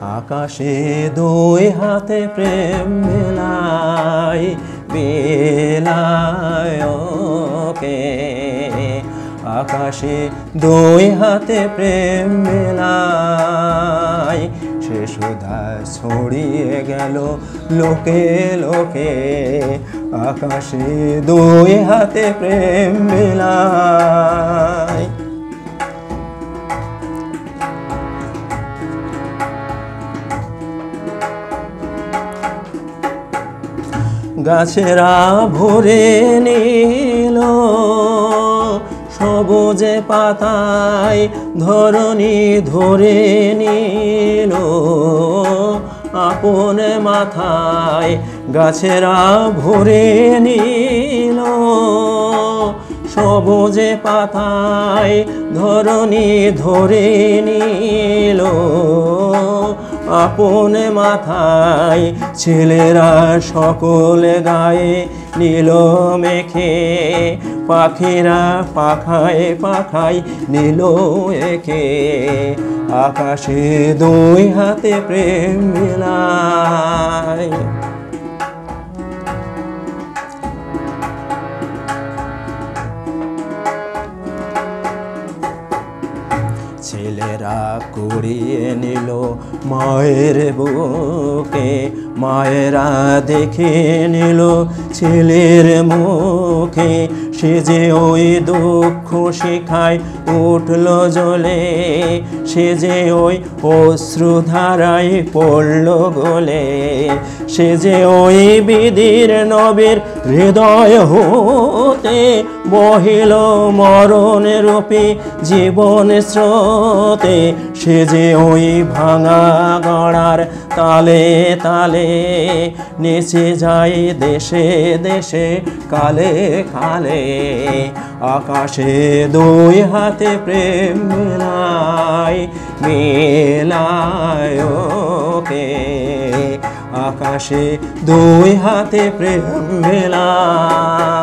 আকাশে দুই হাতে প্রেম মেলাই বেলায় ওকে, আকাশে দুই হাতে প্রেম মেলাই, সে সুধা ছড়িয়ে গেল লোকে লোকে, আকাশে দুই হাতে প্রেম মেলাই। গাছেরা ভরে নিল সবুজে পাতায়, ধরণী ধরে নিল আপন মাথায়, গাছেরা ভরে নিল সবুজে পাতায়, ধরণী ধরে নিল আপন মাথায়, ছেলেরা সকলে গায়ে নীল মেখে, পাখিরা পাখায় পাখায় নীল এঁকে, আকাশে দুই হাতে প্রেম মেলায়। ছেলেরা কুড়িয়ে নিল মায়ের বুকে, মায়েরা দেখে নিল ছেলের মুখে, সে যে ওই দুঃখ শিখায় উঠল জ্বলে, সে যে ওই অশ্রুধারায় পড়ল গলে, সে যে ওই বিধির নবীর হৃদয় হতে বহিল মরণ রূপী জীবন স্রোতে, সে যে ওই ভাঙা গড়ার তালে তালে নেচে যায় দেশে দেশে কালে কালে, আকাশে দুই হাতে প্রেম মেলায় মেলায় ওকে, আকাশে দুই হাতে প্রেম মেলায়।